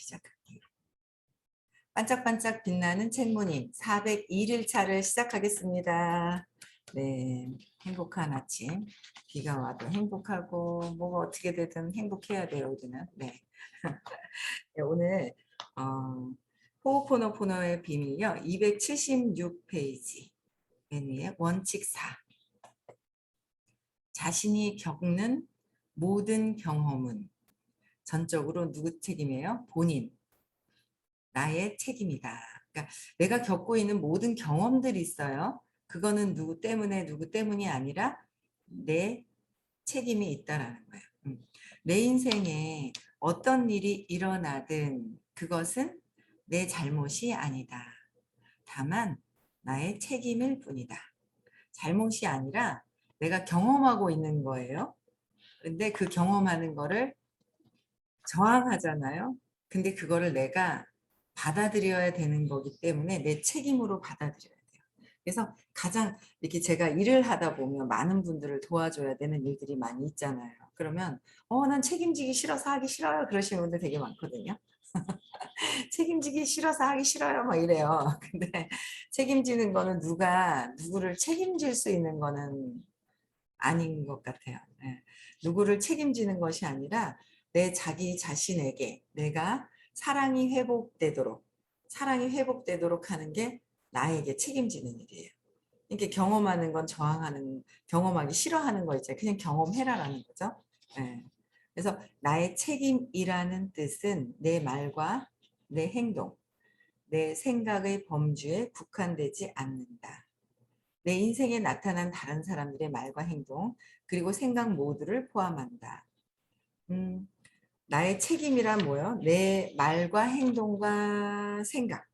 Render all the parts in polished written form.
시작할게요. 반짝반짝 빛나는 책무님 401일차를 시작하겠습니다. 네, 행복한 아침. 비가 와도 행복하고 뭐가 어떻게 되든 행복해야 돼요, 우리는. 네. 네, 오늘 호호포노포노의 비밀이요. 276페이지 맨 위에 원칙 4. 자신이 겪는 모든 경험은 전적으로 누구 책임이에요? 본인. 나의 책임이다. 그러니까 내가 겪고 있는 모든 경험들이 있어요. 그거는 누구 때문이 아니라 내 책임이 있다라는 거예요. 내 인생에 어떤 일이 일어나든 그것은 내 잘못이 아니다. 다만 나의 책임일 뿐이다. 잘못이 아니라 내가 경험하고 있는 거예요. 근데 그 경험하는 거를 저항하잖아요. 근데 그거를 내가 받아들여야 되는 거기 때문에 내 책임으로 받아들여야 돼요. 그래서 가장 이렇게 제가 일을 하다 보면 많은 분들을 도와줘야 되는 일들이 많이 있잖아요. 그러면 난 책임지기 싫어서 하기 싫어요 그러시는 분들 되게 많거든요. 책임지기 싫어서 하기 싫어요 막 이래요. 근데 책임지는 거는 누구를 책임질 수 있는 거는 아닌 것 같아요. 네. 누구를 책임지는 것이 아니라 내 자기 자신에게 내가 사랑이 회복되도록 하는 게 나에게 책임지는 일이에요. 이렇게 경험하는 건 경험하기 싫어하는 거 있잖아요. 그냥 경험해라라는 거죠. 네. 그래서 나의 책임이라는 뜻은 내 말과 내 행동, 내 생각의 범주에 국한되지 않는다. 내 인생에 나타난 다른 사람들의 말과 행동, 그리고 생각 모두를 포함한다. 나의 책임이란 뭐예요? 내 말과 행동과 생각.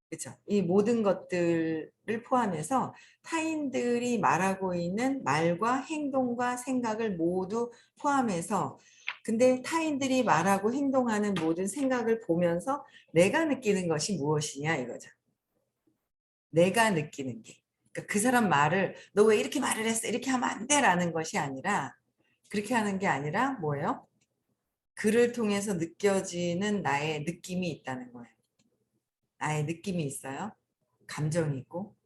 그렇죠? 이 모든 것들을 포함해서 타인들이 말하고 있는 말과 행동과 생각을 모두 포함해서 근데 타인들이 말하고 행동하는 모든 생각을 보면서 내가 느끼는 것이 무엇이냐 이거죠. 내가 느끼는 게. 그러니까 그 사람 말을 너 왜 이렇게 말을 했어? 이렇게 하면 안 돼 라는 것이 아니라 그렇게 하는 게 아니라 뭐예요? 글을 통해서 느껴지는 나의 느낌이 있다는 거예요. 나의 느낌이 있어요. 감정이 있고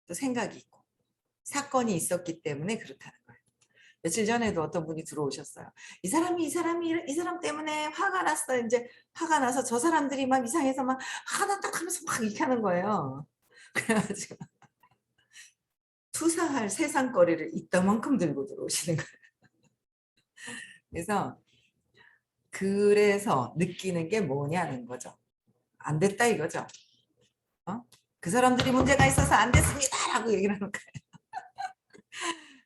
또 생각이 있고 사건이 있었기 때문에 그렇다는 거예요. 며칠 전에도 어떤 분이 들어오셨어요. 이 사람 때문에 화가 났어. 이제 화가 나서 저 사람들이 막 이상해서 막 화가 났다 하면서 막 이렇게 하는 거예요. 그래가지고 투사할 세상거리를 이따만큼 들고 들어오시는 거예요. 그래서 느끼는 게 뭐냐는 거죠. 안 됐다 이거죠. 그 사람들이 문제가 있어서 안 됐습니다 라고 얘기를 하는 거예요.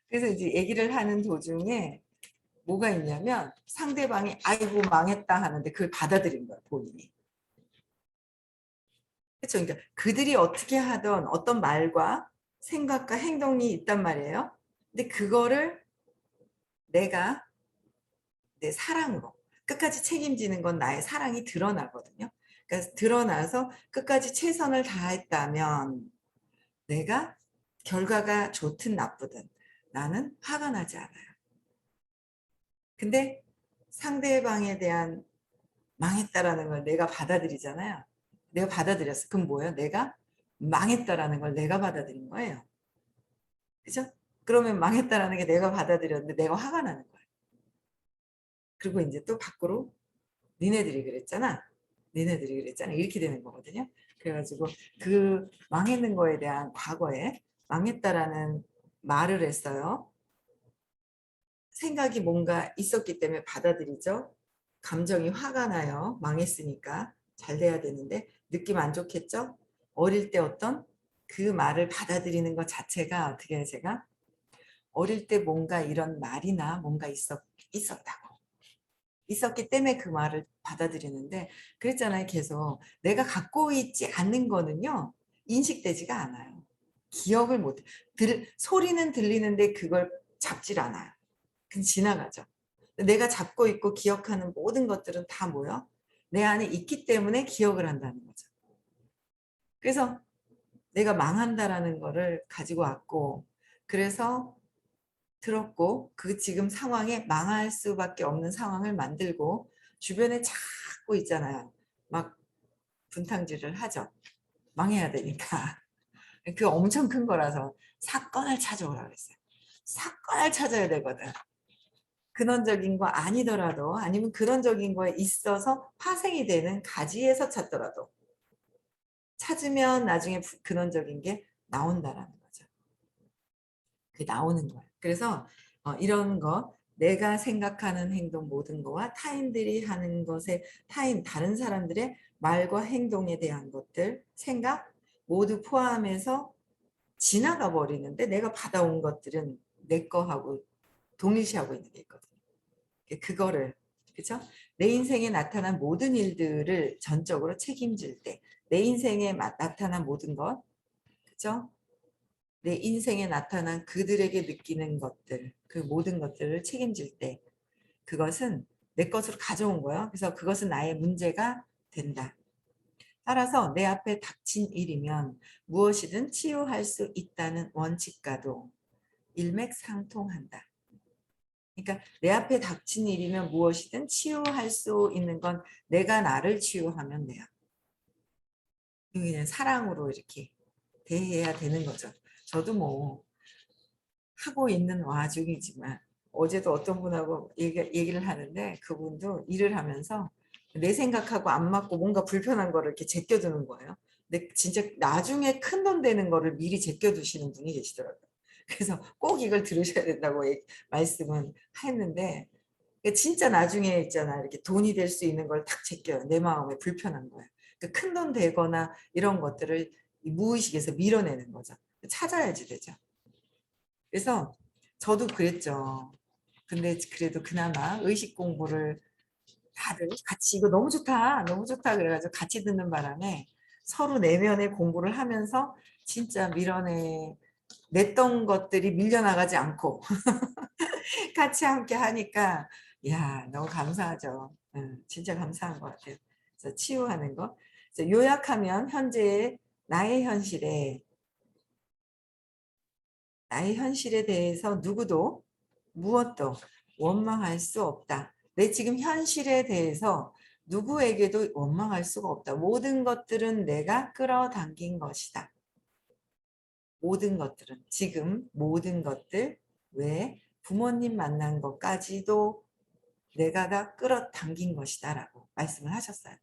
그래서 이제 얘기를 하는 도중에 뭐가 있냐면 상대방이 아이고 망했다 하는데 그걸 받아들인 거예요. 본인이. 그렇죠. 그러니까 그들이 어떻게 하던 어떤 말과 생각과 행동이 있단 말이에요. 근데 그거를 내가 내 사랑으로 끝까지 책임지는 건 나의 사랑이 드러나거든요. 그러니까 드러나서 끝까지 최선을 다했다면 내가 결과가 좋든 나쁘든 나는 화가 나지 않아요. 근데 상대방에 대한 망했다라는 걸 내가 받아들이잖아요. 내가 받아들였어. 그럼 뭐예요? 내가 망했다라는 걸 내가 받아들인 거예요. 그죠? 그러면 망했다라는 게 내가 받아들였는데 내가 화가 나는 거예요. 그리고 이제 또 밖으로 니네들이 그랬잖아 이렇게 되는 거거든요. 그래가지고 그 망했는 거에 대한 과거에 망했다라는 말을 했어요. 생각이 뭔가 있었기 때문에 받아들이죠. 감정이 화가 나요. 망했으니까 잘 돼야 되는데 느낌 안 좋겠죠. 어릴 때 어떤 그 말을 받아들이는 것 자체가 어떻게 해요? 제가 어릴 때 뭔가 이런 말이나 뭔가 있었다고 있었기 때문에 그 말을 받아들이는데 그랬잖아요. 계속 내가 갖고 있지 않는 거는요 인식되지가 않아요. 기억을 못해. 소리는 들리는데 그걸 잡질 않아요. 그냥 지나가죠. 내가 잡고 있고 기억하는 모든 것들은 다 뭐야? 내 안에 있기 때문에 기억을 한다는 거죠. 그래서 내가 망한다라는 거를 가지고 왔고 그래서 들었고 그 지금 상황에 망할 수밖에 없는 상황을 만들고 주변에 찾고 있잖아요. 막 분탕질을 하죠. 망해야 되니까. 그 엄청 큰 거라서 사건을 찾아오라 그랬어요. 사건을 찾아야 되거든. 근원적인 거 아니더라도, 아니면 근원적인 거에 있어서 파생이 되는 가지에서 찾더라도 찾으면 나중에 근원적인 게 나온다라는 거죠. 그게 나오는 거예요. 그래서 이런 거, 내가 생각하는 행동 모든 거와 타인들이 하는 것에, 다른 사람들의 말과 행동에 대한 것들, 생각 모두 포함해서 지나가 버리는데, 내가 받아온 것들은 내 거하고 동일시하고 있는 게 있거든요. 그거를, 그쵸? 내 인생에 나타난 모든 일들을 전적으로 책임질 때, 내 인생에 나타난 모든 것, 그쵸? 내 인생에 나타난 그들에게 느끼는 것들, 그 모든 것들을 책임질 때, 그것은 내 것으로 가져온 거예요. 그래서 그것은 나의 문제가 된다. 따라서 내 앞에 닥친 일이면 무엇이든 치유할 수 있다는 원칙과도 일맥상통한다. 그러니까 내 앞에 닥친 일이면 무엇이든 치유할 수 있는 건 내가 나를 치유하면 돼요. 여기는 사랑으로 이렇게 대해야 되는 거죠. 저도 뭐 하고 있는 와중이지만, 어제도 어떤 분하고 얘기를 하는데, 그분도 일을 하면서 내 생각하고 안 맞고 뭔가 불편한 거를 이렇게 제껴두는 거예요. 근데 진짜 나중에 큰 돈 되는 거를 미리 제껴두시는 분이 계시더라고요. 그래서 꼭 이걸 들으셔야 된다고 말씀은 했는데, 진짜 나중에 있잖아, 이렇게 돈이 될 수 있는 걸 탁 제껴요. 내 마음에 불편한 거예요. 큰 돈 되거나 이런 것들을 무의식에서 밀어내는 거죠. 찾아야지 되죠. 그래서 저도 그랬죠. 근데 그래도 그나마 의식 공부를 다들 같이, 이거 너무 좋다, 너무 좋다 그래가지고 같이 듣는 바람에 서로 내면의 공부를 하면서 진짜 냈던 것들이 밀려나가지 않고 같이 함께 하니까, 야, 너무 감사하죠. 진짜 감사한 것 같아요. 그래서 치유하는 거. 그래서 요약하면 현재의 나의 현실에 대해서 누구도 무엇도 원망할 수 없다. 내 지금 현실에 대해서 누구에게도 원망할 수가 없다. 모든 것들은 내가 끌어당긴 것이다. 모든 것들은, 지금 모든 것들, 왜 부모님 만난 것까지도 내가 다 끌어당긴 것이다 라고 말씀을 하셨어요.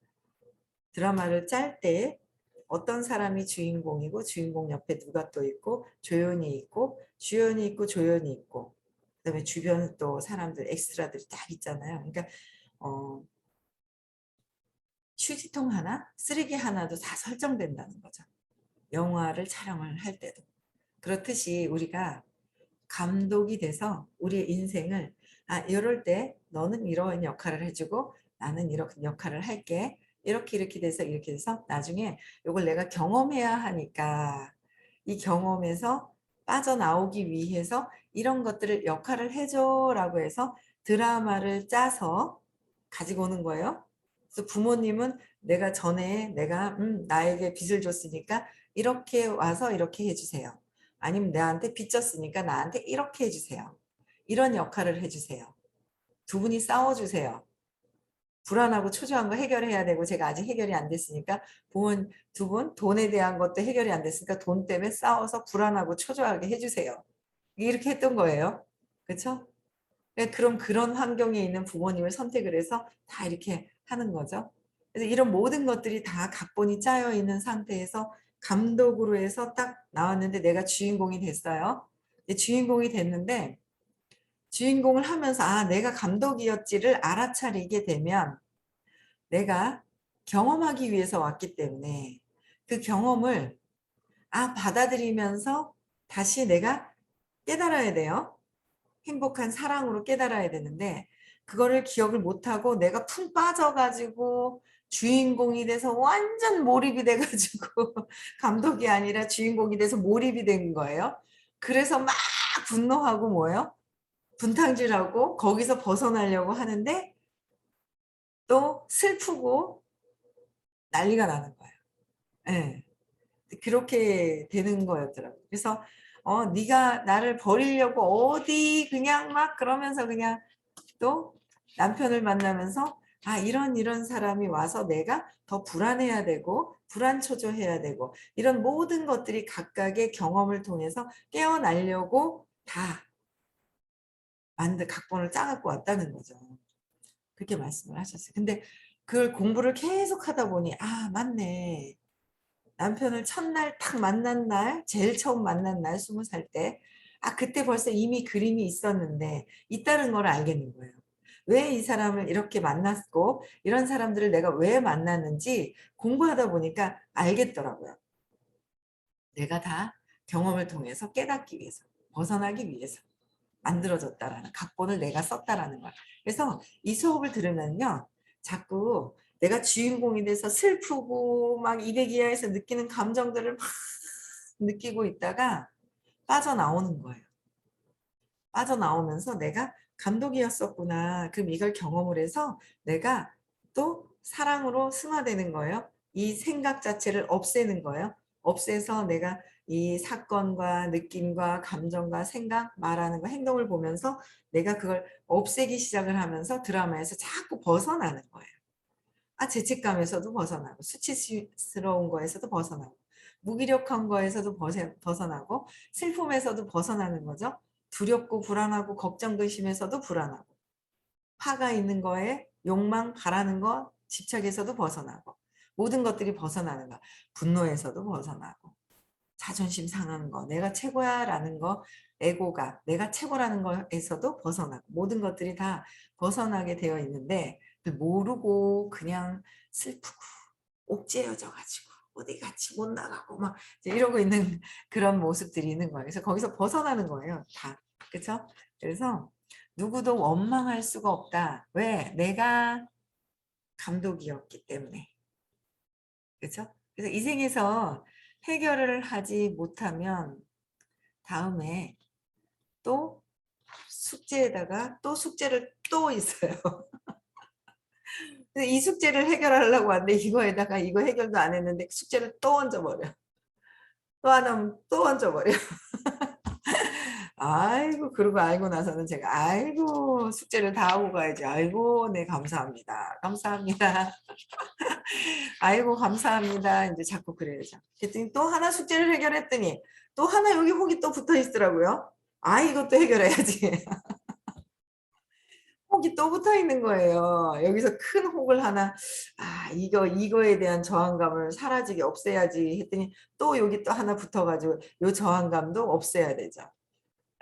드라마를 짤 때 어떤 사람이 주인공이고, 주인공 옆에 누가 또 있고, 조연이 있고, 주연이 있고, 조연이 있고, 그다음에 주변 또 사람들, 엑스트라들이 딱 있잖아요. 그러니까 휴지통 하나, 쓰레기 하나도 다 설정된다는 거죠. 영화를 촬영을 할 때도. 그렇듯이 우리가 감독이 돼서 우리의 인생을, 이럴 때 너는 이런 역할을 해주고 나는 이런 역할을 할게. 이렇게 돼서 나중에 이걸 내가 경험해야 하니까, 이 경험에서 빠져나오기 위해서 이런 것들을 역할을 해줘라고 해서 드라마를 짜서 가지고 오는 거예요. 그래서 부모님은 내가 전에 나에게 빚을 줬으니까 이렇게 와서 이렇게 해주세요. 아니면 나한테 빚졌으니까 나한테 이렇게 해주세요. 이런 역할을 해주세요. 두 분이 싸워주세요. 불안하고 초조한 거 해결해야 되고, 제가 아직 해결이 안 됐으니까 두 분 돈에 대한 것도 해결이 안 됐으니까 돈 때문에 싸워서 불안하고 초조하게 해주세요. 이렇게 했던 거예요. 그렇죠? 그럼 그런 환경에 있는 부모님을 선택을 해서 다 이렇게 하는 거죠. 그래서 이런 모든 것들이 다 각본이 짜여 있는 상태에서 감독으로 해서 딱 나왔는데, 내가 주인공이 됐어요. 주인공이 됐는데, 주인공을 하면서 내가 감독이었지를 알아차리게 되면, 내가 경험하기 위해서 왔기 때문에 그 경험을 받아들이면서 다시 내가 깨달아야 돼요. 행복한 사랑으로 깨달아야 되는데, 그거를 기억을 못하고 내가 푹 빠져가지고 주인공이 돼서 완전 몰입이 돼가지고 감독이 아니라 주인공이 돼서 몰입이 된 거예요. 그래서 막 분노하고 뭐예요? 분탕질하고 거기서 벗어나려고 하는데 또 슬프고 난리가 나는 거예요. 네. 그렇게 되는 거였더라고요. 그래서 네가 나를 버리려고 어디 그냥 막 그러면서, 그냥 또 남편을 만나면서 아, 이런 사람이 와서 내가 더 불안해야 되고 불안초조해야 되고 이런 모든 것들이 각각의 경험을 통해서 깨어나려고 다 각본을 짜갖고 왔다는 거죠. 그렇게 말씀을 하셨어요. 근데 그걸 공부를 계속 하다 보니 아, 맞네. 남편을 첫날 딱 만난 날, 제일 처음 만난 날, 20살 때, 아, 그때 벌써 이미 그림이 있다는 걸 알겠는 거예요. 왜 이 사람을 이렇게 만났고, 이런 사람들을 내가 왜 만났는지 공부하다 보니까 알겠더라고요. 내가 다 경험을 통해서 깨닫기 위해서, 벗어나기 위해서 만들어졌다라는, 각본을 내가 썼다라는 걸. 그래서 이 수업을 들으면요, 자꾸 내가 주인공이 돼서 슬프고 막 200이하에서 느끼는 감정들을 막 느끼고 있다가 빠져나오는 거예요. 빠져나오면서 내가 감독이었었구나. 그럼 이걸 경험을 해서 내가 또 사랑으로 승화되는 거예요. 이 생각 자체를 없애는 거예요. 없애서 내가 이 사건과 느낌과 감정과 생각, 말하는 거, 행동을 보면서 내가 그걸 없애기 시작을 하면서 드라마에서 자꾸 벗어나는 거예요. 아, 죄책감에서도 벗어나고 수치스러운 거에서도 벗어나고 무기력한 거에서도 벗어나고 슬픔에서도 벗어나는 거죠. 두렵고 불안하고 걱정 근심에서도 불안하고 화가 있는 거에 욕망 바라는 거 집착에서도 벗어나고 모든 것들이 벗어나는 거. 분노에서도 벗어나고 자존심 상하는 거, 내가 최고야 라는 거, 에고가 내가 최고라는 거에서도 벗어나고 모든 것들이 다 벗어나게 되어 있는데 모르고 그냥 슬프고 옥죄어져 가지고 어디 같이 못 나가고 막 이러고 있는 그런 모습들이 있는 거예요. 그래서 거기서 벗어나는 거예요. 다. 그렇죠? 그래서 누구도 원망할 수가 없다. 왜? 내가 감독이었기 때문에. 그렇죠? 그래서 이 생에서 해결을 하지 못하면 다음에 또 숙제에다가 또 숙제를 또 있어요. 근데 이 숙제를 해결하려고 하는데 이거에다가 이거 해결도 안 했는데 숙제를 또 얹어버려. 또 하나 또 얹어버려. 아이고 그러고 알고 나서는 제가 아이고 숙제를 다 하고 가야지. 아이고 네 감사합니다. 감사합니다. 아이고 감사합니다. 이제 자꾸 그래야죠. 그랬더니 또 하나 숙제를 해결했더니 또 하나 여기 혹이 또 붙어 있더라고요. 아 이것도 해결해야지. 혹이 또 붙어 있는 거예요. 여기서 큰 혹을 하나, 아, 이거에 대한 저항감을 사라지게 없애야지 했더니 또 여기 또 하나 붙어가지고 요 저항감도 없애야 되죠.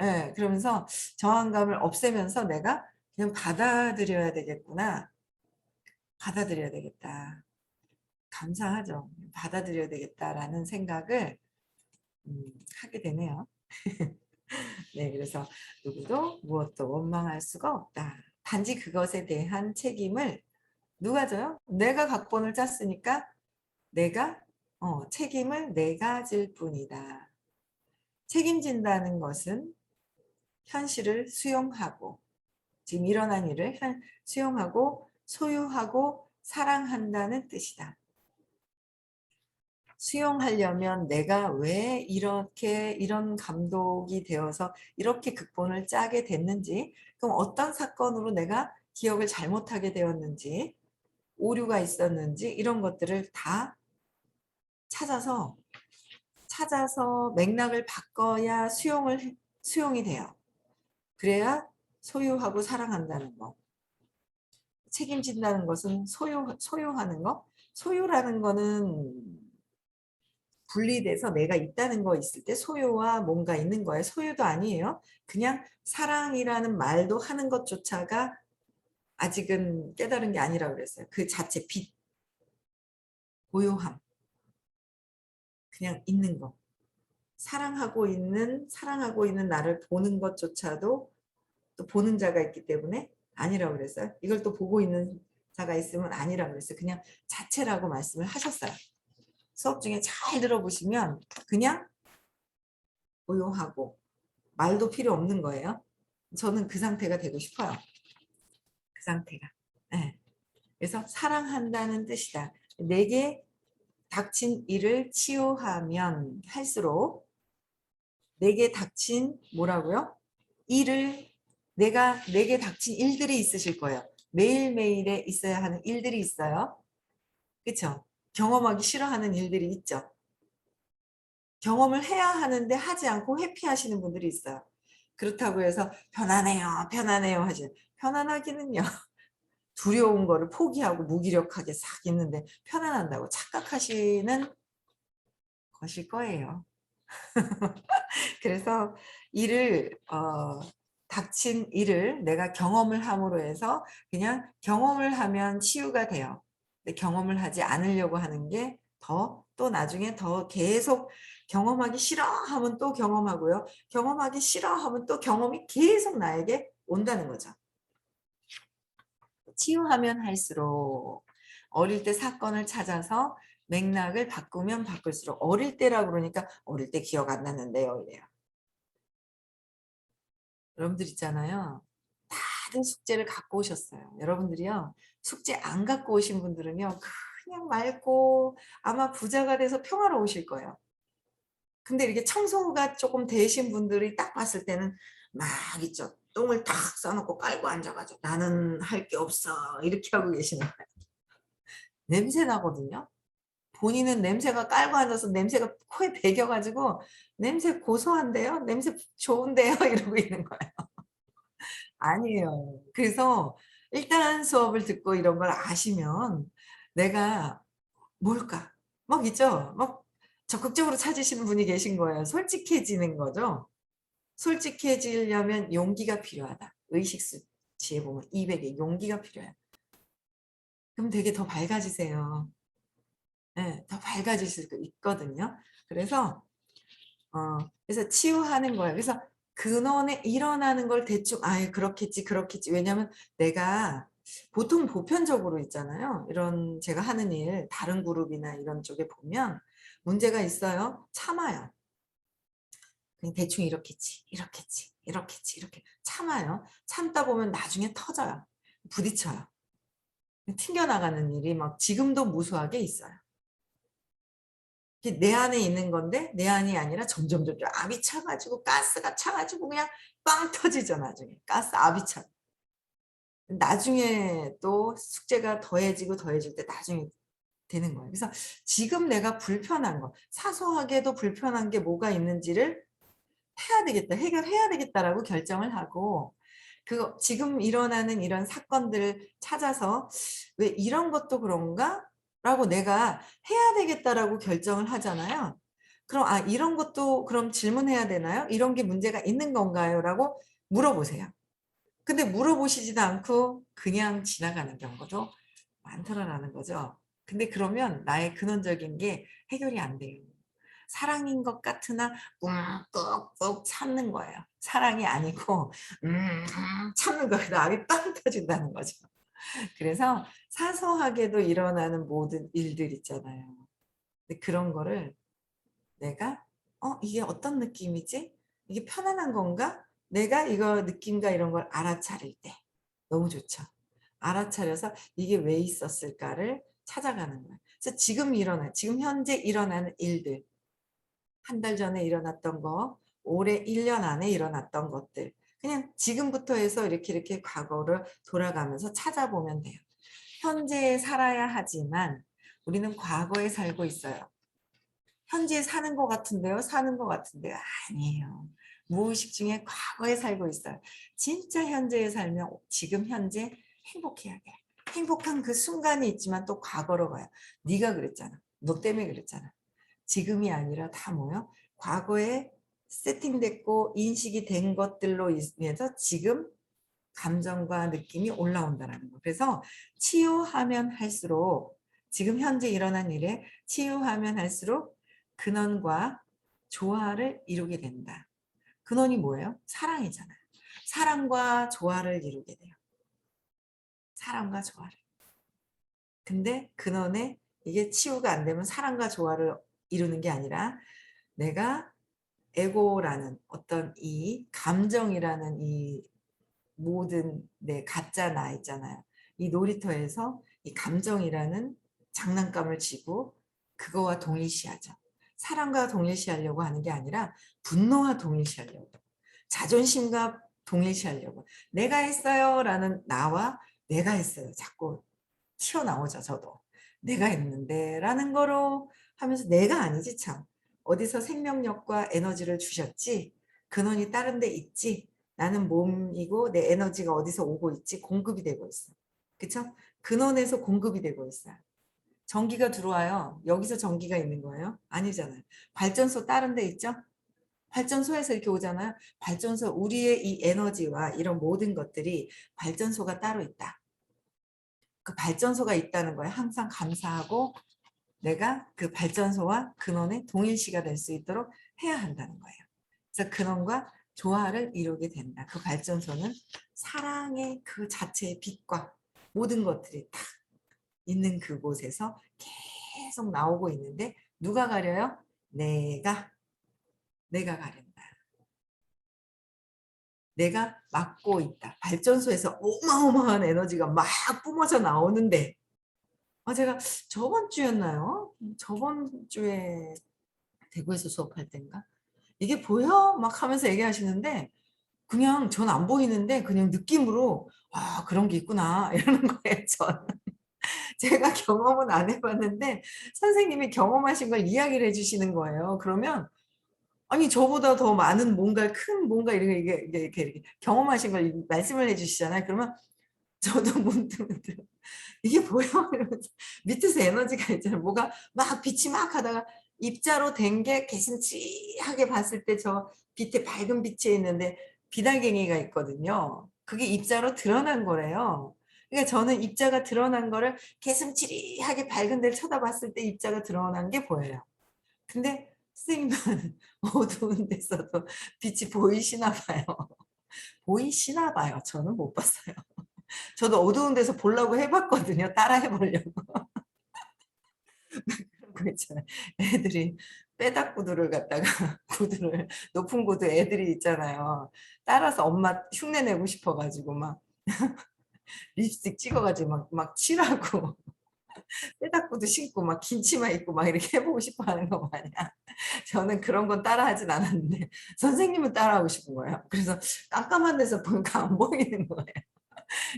예, 그러면서 저항감을 없애면서 내가 그냥 받아들여야 되겠구나. 받아들여야 되겠다. 감사하죠. 받아들여야 되겠다라는 생각을 하게 되네요. 네, 그래서 누구도 무엇도 원망할 수가 없다. 단지 그것에 대한 책임을 누가 져요? 내가 각본을 짰으니까 내가 책임을 내가 질 뿐이다. 책임진다는 것은 현실을 수용하고 지금 일어난 일을 수용하고 소유하고 사랑한다는 뜻이다. 수용하려면 내가 왜 이렇게 이런 감독이 되어서 이렇게 극본을 짜게 됐는지, 그럼 어떤 사건으로 내가 기억을 잘못하게 되었는지, 오류가 있었는지 이런 것들을 다 찾아서 맥락을 바꿔야 수용이 돼요. 그래야 소유하고 사랑한다는 거. 책임진다는 것은 소유하는 거. 소유라는 거는 분리돼서 내가 있다는 거 있을 때 소유와 뭔가 있는 거예요. 소유도 아니에요. 그냥 사랑이라는 말도 하는 것조차가 아직은 깨달은 게 아니라고 그랬어요. 그 자체 고요함. 그냥 있는 거. 사랑하고 있는 나를 보는 것조차도 또 보는 자가 있기 때문에 아니라고 그랬어요. 이걸 또 보고 있는 자가 있으면 아니라고 그랬어요. 그냥 자체라고 말씀을 하셨어요. 수업 중에 잘 들어보시면 그냥 고요하고 말도 필요 없는 거예요. 저는 그 상태가 되고 싶어요. 그 상태가. 네. 그래서 사랑한다는 뜻이다. 내게 닥친 일을 치유하면 할수록 내게 닥친 뭐라고요? 일을 내게 닥친 일들이 있으실 거예요. 매일매일에 있어야 하는 일들이 있어요. 그쵸? 경험하기 싫어하는 일들이 있죠. 경험을 해야 하는데 하지 않고 회피하시는 분들이 있어요. 그렇다고 해서 편안해요, 편안해요 하지. 편안하기는요. 두려운 거를 포기하고 무기력하게 싹 있는데 편안한다고 착각하시는 것일 거예요. 그래서 일을 닥친 일을 내가 경험을 함으로 해서 그냥 경험을 하면 치유가 돼요. 근데 경험을 하지 않으려고 하는 게 또 나중에 더 계속 경험하기 싫어하면 또 경험하고요. 경험하기 싫어하면 또 경험이 계속 나에게 온다는 거죠. 치유하면 할수록 어릴 때 사건을 찾아서 맥락을 바꾸면 바꿀수록 어릴 때라고 그러니까 어릴 때 기억 안 나는데요 이래요. 여러분들 있잖아요. 다른 숙제를 갖고 오셨어요. 여러분들이요. 숙제 안 갖고 오신 분들은요. 그냥 맑고 아마 부자가 돼서 평화로우실 거예요. 근데 이렇게 청소가 조금 되신 분들이 딱 봤을 때는 막 있죠. 똥을 탁 싸놓고 깔고 앉아가지고 나는 할 게 없어. 이렇게 하고 계시는 거예요. 냄새 나거든요. 본인은 냄새가 깔고 앉아서 냄새가 코에 배겨가지고 냄새 고소한데요? 냄새 좋은데요? 이러고 있는 거예요. 아니에요. 그래서 일단 수업을 듣고 이런 걸 아시면 내가 뭘까? 막 있죠? 막 적극적으로 찾으시는 분이 계신 거예요. 솔직해지는 거죠. 솔직해지려면 용기가 필요하다. 의식 수치에 보면 200에 용기가 필요해요. 그럼 되게 더 밝아지세요. 네, 더 밝아지실 수 있거든요. 그래서 치유하는 거예요. 그래서 근원에 일어나는 걸 대충 그렇겠지 그렇겠지. 왜냐하면 내가 보통 보편적으로 있잖아요. 이런 제가 하는 일 다른 그룹이나 이런 쪽에 보면 문제가 있어요. 참아요. 그냥 대충 이렇겠지 이렇겠지 이렇겠지 이렇게 참아요. 참다 보면 나중에 터져요. 부딪혀요. 튕겨나가는 일이 막 지금도 무수하게 있어요. 내 안에 있는 건데 내 안이 아니라 점점 압이 차가지고 가스가 차가지고 그냥 빵 터지죠. 나중에 가스 압이 차. 나중에 또 숙제가 더해질 때 나중에 되는 거예요. 그래서 지금 내가 불편한 거 사소하게도 불편한 게 뭐가 있는지를 해야 되겠다, 해결해야 되겠다라고 결정을 하고 지금 일어나는 이런 사건들을 찾아서 왜 이런 것도 그런가? 라고 내가 해야 되겠다라고 결정을 하잖아요. 그럼 이런 것도 그럼 질문해야 되나요? 이런 게 문제가 있는 건가요? 라고 물어보세요. 근데 물어보시지도 않고 그냥 지나가는 경우도 많더라라는 거죠. 근데 그러면 나의 근원적인 게 해결이 안 돼요. 사랑인 것 같으나 꾹꾹꾹 참는 거예요. 사랑이 아니고 참는 거예요. 압이 빵 터진다는 거죠. 그래서 사소하게도 일어나는 모든 일들 있잖아요. 근데 그런 거를 내가 이게 어떤 느낌이지? 이게 편안한 건가? 내가 이거 느낌과 이런 걸 알아차릴 때 너무 좋죠. 알아차려서 이게 왜 있었을까를 찾아가는 거예요. 그래서 지금 현재 일어나는 일들, 한 달 전에 일어났던 거, 올해 1년 안에 일어났던 것들, 그냥 지금부터 해서 이렇게 과거를 돌아가면서 찾아보면 돼요. 현재에 살아야 하지만 우리는 과거에 살고 있어요. 현재에 사는 것 같은데요? 사는 것 같은데요? 아니에요. 무의식 중에 과거에 살고 있어요. 진짜 현재에 살면 지금 현재 행복해야 돼. 행복한 그 순간이 있지만 또 과거로 가요. 네가 그랬잖아. 너 때문에 그랬잖아. 지금이 아니라 다 뭐요? 과거에 세팅됐고 인식이 된 것들로 인해서 지금 감정과 느낌이 올라온다는 거. 그래서 치유하면 할수록 지금 현재 일어난 일에 치유하면 할수록 근원과 조화를 이루게 된다. 근원이 뭐예요? 사랑이잖아요. 사랑과 조화를 이루게 돼요. 사랑과 조화를. 근데 근원에 이게 치유가 안 되면 사랑과 조화를 이루는 게 아니라 내가 에고라는 어떤 이 감정이라는 이 모든 내 가짜 나 있잖아요. 이 놀이터에서 이 감정이라는 장난감을 쥐고 그거와 동일시하죠. 사랑과 동일시하려고 하는 게 아니라 분노와 동일시하려고. 자존심과 동일시하려고. 내가 했어요 라는 나와 내가 했어요. 자꾸 튀어나오죠, 저도. 내가 했는데 라는 거로 하면서 내가 아니지 참. 어디서 생명력과 에너지를 주셨지? 근원이 다른 데 있지? 나는 몸이고 내 에너지가 어디서 오고 있지? 공급이 되고 있어. 그쵸? 근원에서 공급이 되고 있어요. 전기가 들어와요. 여기서 전기가 있는 거예요? 아니잖아요. 발전소 다른 데 있죠? 발전소에서 이렇게 오잖아요. 발전소, 우리의 이 에너지와 이런 모든 것들이 발전소가 따로 있다. 그 발전소가 있다는 거에 항상 감사하고 내가 그 발전소와 근원의 동일시가 될 수 있도록 해야 한다는 거예요. 그래서 근원과 조화를 이루게 된다. 그 발전소는 사랑의 그 자체의 빛과 모든 것들이 딱 있는 그곳에서 계속 나오고 있는데 누가 가려요? 내가 가린다. 내가 막고 있다. 발전소에서 어마어마한 에너지가 막 뿜어져 나오는데 제가 저번 주였나요? 저번 주에 대구에서 수업할 때인가? 이게 보여? 막 하면서 얘기하시는데 그냥 전 안 보이는데 그냥 느낌으로 그런 게 있구나 이러는 거예요. 전 제가 경험은 안 해봤는데 선생님이 경험하신 걸 이야기를 해주시는 거예요. 그러면 아니 저보다 더 많은 뭔가 큰 뭔가 이렇게 경험하신 걸 말씀을 해주시잖아요. 그러면 저도 문득문득 이게 뭐야? 이러면서 밑에서 에너지가 있잖아요. 뭐가 막 빛이 막 하다가 입자로 된 게 개슴츠하게 봤을 때 저 빛에 밝은 빛이 있는데 비달갱이가 있거든요. 그게 입자로 드러난 거래요. 그러니까 저는 입자가 드러난 거를 개슴츠하게 밝은 데를 쳐다봤을 때 입자가 드러난 게 보여요. 근데 선생님은 어두운 데서도 빛이 보이시나 봐요. 보이시나 봐요. 저는 못 봤어요. 저도 어두운 데서 보려고 해봤거든요. 따라 해보려고. 그런 거 있잖아요. 애들이 빼닥 구두를 갖다가 구두를 높은 구두 애들이 있잖아요. 따라서 엄마 흉내 내고 싶어가지고 막 립스틱 찍어가지고 막 칠하고 빼닥 구두 신고 막 긴 치마 입고 막 이렇게 해보고 싶어 하는 거 마냥 저는 그런 건 따라하진 않았는데 선생님은 따라하고 싶은 거예요. 그래서 깜깜한 데서 보니까 안 보이는 거예요.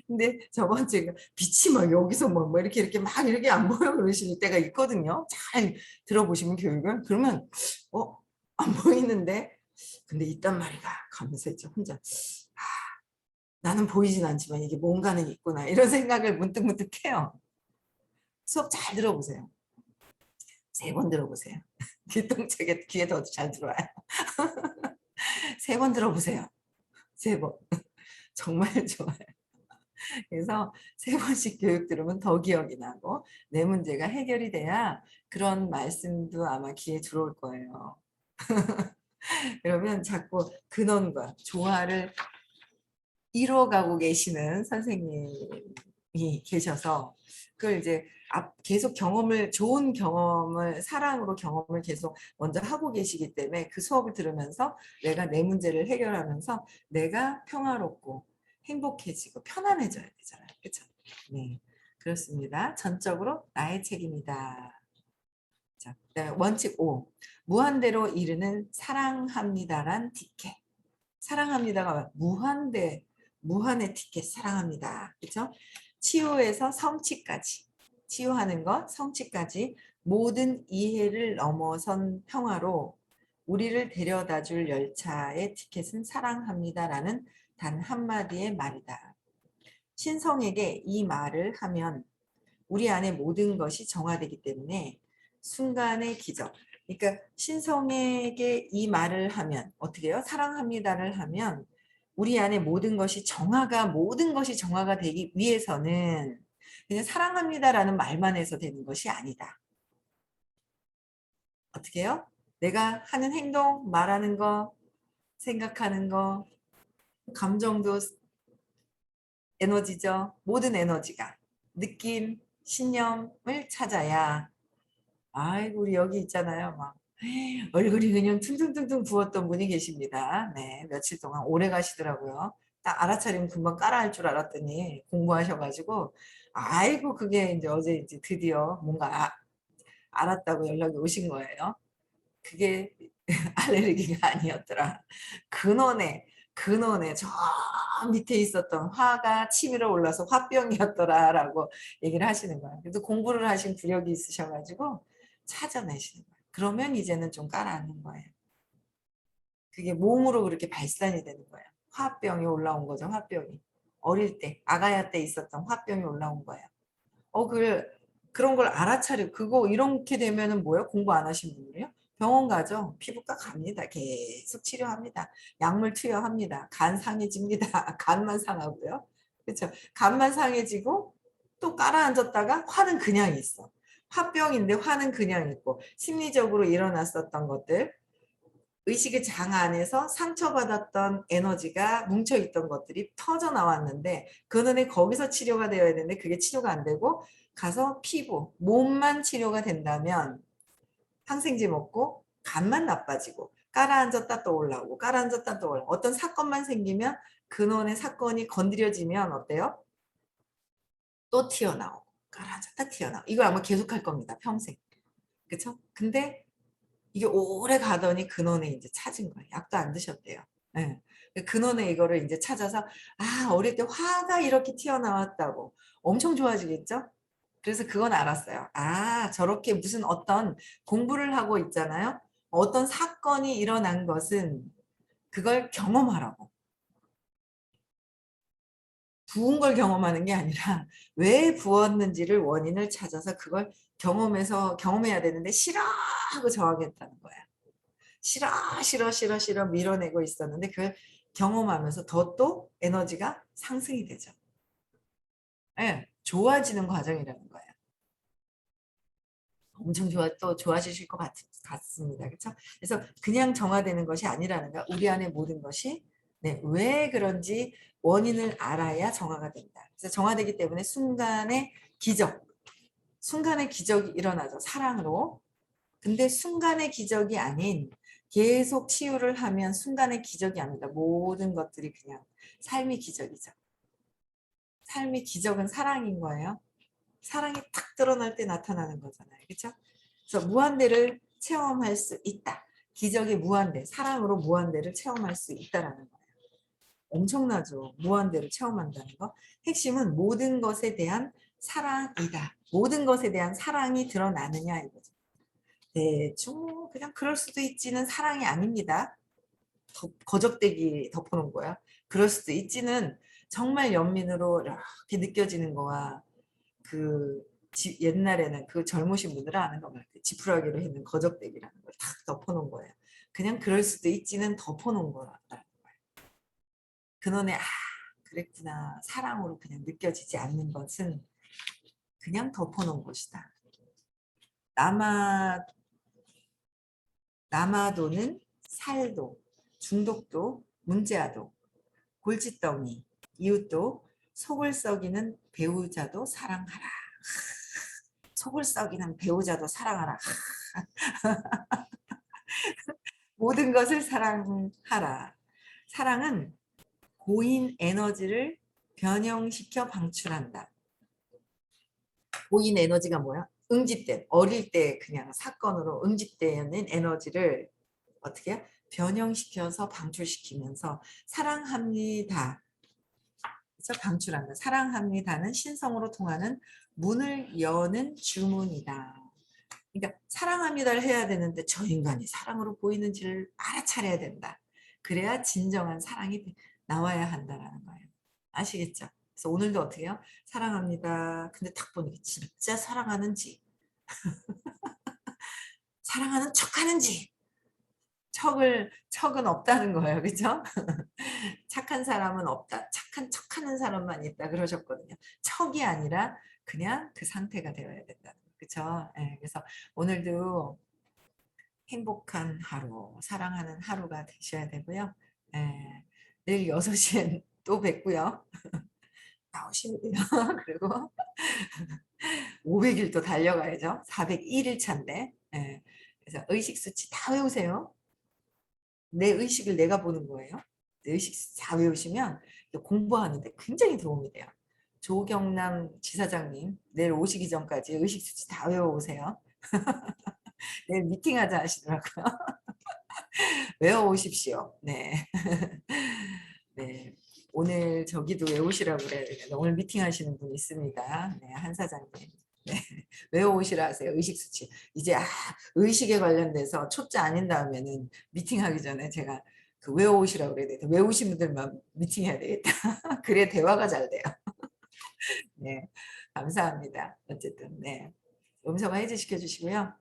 근데 저번 주에 빛이 막 여기서 막 이렇게 막 이렇게 안 보여 그러실 때가 있거든요. 잘 들어보시면 교육을. 그러면 안 보이는데 근데 있단 말이다. 가면서 이제 혼자 나는 보이진 않지만 이게 뭔가는 있구나 이런 생각을 문득문득 해요. 수업 잘 들어보세요. 3번 들어보세요. 귀동적에 귀에 더 잘 들어와요. 3번 들어보세요. 3번. 정말 좋아요. 그래서 3번씩 교육 들으면 더 기억이 나고 내 문제가 해결이 돼야 그런 말씀도 아마 귀에 들어올 거예요. 그러면 자꾸 근원과 조화를 이루어가고 계시는 선생님이 계셔서 그걸 이제 계속 좋은 경험을 사랑으로 경험을 계속 먼저 하고 계시기 때문에 그 수업을 들으면서 내가 내 문제를 해결하면서 내가 평화롭고 행복해지고 편안해져야 되잖아요. 그렇죠? 네, 그렇습니다. 전적으로 나의 책임이다. 자, 그다음에 원칙 5. 무한대로 이르는 사랑합니다란 티켓. 사랑합니다가 무한의 티켓 사랑합니다. 그렇죠? 치유에서 성취까지 치유하는 것 성취까지 모든 이해를 넘어선 평화로 우리를 데려다 줄 열차의 티켓은 사랑합니다라는 단 한마디의 말이다. 신성에게 이 말을 하면 우리 안에 모든 것이 정화되기 때문에 순간의 기적. 그러니까 신성에게 이 말을 하면 어떻게 해요? 사랑합니다를 하면 우리 안에 모든 것이 정화가 되기 위해서는 그냥 사랑합니다라는 말만 해서 되는 것이 아니다. 어떻게 해요? 내가 하는 행동, 말하는 거, 생각하는 거, 감정도 에너지죠. 모든 에너지가 느낌, 신념을 찾아야 아이고 우리 여기 있잖아요. 막 얼굴이 그냥 퉁퉁퉁퉁 부었던 분이 계십니다. 네, 며칠 동안 오래 가시더라고요. 딱 알아차리면 금방 깔아할 줄 알았더니 공부하셔가지고 아이고 그게 이제 어제 이제 드디어 뭔가 알았다고 연락이 오신 거예요. 그게 알레르기가 아니었더라. 근원에 근원에 저 밑에 있었던 화가 치밀어 올라서 화병이었더라라고 얘기를 하시는 거예요. 그래서 공부를 하신 구력이 있으셔가지고 찾아내시는 거예요. 그러면 이제는 좀 가라앉는 거예요. 그게 몸으로 그렇게 발산이 되는 거예요. 화병이 올라온 거죠. 화병이. 어릴 때 아가야 때 있었던 화병이 올라온 거예요. 그런 걸 알아차려. 그거 이렇게 되면은 뭐예요? 공부 안 하신 분들이요? 병원 가죠. 피부과 갑니다. 계속 치료합니다. 약물 투여합니다. 간 상해집니다. 간만 상하고요. 그렇죠. 간만 상해지고 또 깔아앉았다가 화는 그냥 있어. 화병인데 화는 그냥 있고 심리적으로 일어났었던 것들 의식의 장 안에서 상처받았던 에너지가 뭉쳐있던 것들이 터져 나왔는데 그는 거기서 치료가 되어야 되는데 그게 치료가 안 되고 가서 피부, 몸만 치료가 된다면 항생제 먹고 간만 나빠지고 깔아앉았다 또 올라오고 깔아앉았다 또 올라오고 어떤 사건만 생기면 근원의 사건이 건드려지면 어때요? 또 튀어나오고 깔아앉았다 튀어나오고 이거 아마 계속할 겁니다. 평생. 그렇죠? 근데 이게 오래 가더니 근원에 이제 찾은 거예요. 약도 안 드셨대요. 예. 근원에 이거를 이제 찾아서 어릴 때 화가 이렇게 튀어나왔다고 엄청 좋아지겠죠? 그래서 그건 알았어요. 저렇게 무슨 어떤 공부를 하고 있잖아요. 어떤 사건이 일어난 것은 그걸 경험하라고. 부은 걸 경험하는 게 아니라 왜 부었는지를 원인을 찾아서 그걸 경험해야 되는데 싫어하고 저항했다는 거야. 싫어 싫어 싫어 싫어 밀어내고 있었는데 그걸 경험하면서 더 또 에너지가 상승이 되죠. 예, 좋아지는 과정이라는 거예요. 엄청 또 좋아지실 것 같습니다. 그렇죠? 그래서 그냥 정화되는 것이 아니라는 거 우리 안에 모든 것이 네, 왜 그런지 원인을 알아야 정화가 된다. 그래서 정화되기 때문에 순간의 기적이 일어나죠. 사랑으로. 근데 순간의 기적이 아닌 계속 치유를 하면 순간의 기적이 아니다. 모든 것들이 그냥 삶의 기적이죠. 삶의 기적은 사랑인 거예요. 사랑이 탁 드러날 때 나타나는 거잖아요. 그렇죠? 그래서 무한대를 체험할 수 있다. 기적의 무한대, 사랑으로 무한대를 체험할 수 있다라는 거예요. 엄청나죠. 무한대를 체험한다는 거. 핵심은 모든 것에 대한 사랑이다. 모든 것에 대한 사랑이 드러나느냐 이거죠. 대충 그냥 그럴 수도 있지는 사랑이 아닙니다. 거적대기 덮어놓은 거야. 그럴 수도 있지는 정말 연민으로 이렇게 느껴지는 거와 옛날에는 그 젊으신 분들은 아는 거 말고 지푸라기로 했는 거적대기라는 걸 탁 덮어놓은 거예요. 그냥 그럴 수도 있지는 덮어놓은 거라. 그놈의 그랬구나 사랑으로 그냥 느껴지지 않는 것은 그냥 덮어놓은 것이다. 남아 남아도는 살도 중독도 문제아도 골칫덩이 이웃도 속을 썩이는 배우자도 사랑하라. 속을 썩이는 배우자도 사랑하라. 모든 것을 사랑하라. 사랑은 고인 에너지를 변형시켜 방출한다. 고인 에너지가 뭐야? 응집된 어릴 때 그냥 사건으로 응집되는 에너지를 어떻게 해요? 변형시켜서 방출시키면서 사랑합니다. 그래서 방출한다. 사랑합니다는 신성으로 통하는 문을 여는 주문이다. 그러니까 사랑합니다를 해야 되는데 저 인간이 사랑으로 보이는지를 알아차려야 된다. 그래야 진정한 사랑이 나와야 한다라는 거예요. 아시겠죠? 그래서 오늘도 어떻게 해요? 사랑합니다. 근데 딱 보니까 진짜 사랑하는지 사랑하는 척하는지 척은 없다는 거예요. 그죠? 착한 사람은 없다. 착한 척하는 사람만 있다 그러셨거든요. 척이 아니라 그냥 그 상태가 되어야 된다는 거예요. 그렇죠? 네, 그래서 오늘도 행복한 하루, 사랑하는 하루가 되셔야 되고요. 네, 내일 6시엔 또 뵙고요. 나오시면 돼요. 그리고 500일 또 달려가야죠. 401일 차인데. 네, 그래서 의식 수치 다 외우세요. 내 의식을 내가 보는 거예요. 내 의식 다 외우시면 공부하는데 굉장히 도움이 돼요. 조경남 지사장님 내일 오시기 전까지 의식 수치 다 외워오세요. 내일 미팅하자 하시더라고요. 외워오십시오. 네. 네. 오늘 저기도 외우시라고 그래야 되겠네. 오늘 미팅하시는 분이 있습니다. 네, 한 사장님. 네. 외워오시라 하세요. 의식 수치. 이제 의식에 관련돼서 초짜 아닌 다음에는 미팅하기 전에 제가 그 외워오시라고 그래야 되겠다. 외우신 분들만 미팅해야 되겠다. 그래 대화가 잘 돼요. 네. 감사합니다. 어쨌든 네. 음성화 해제 시켜주시고요.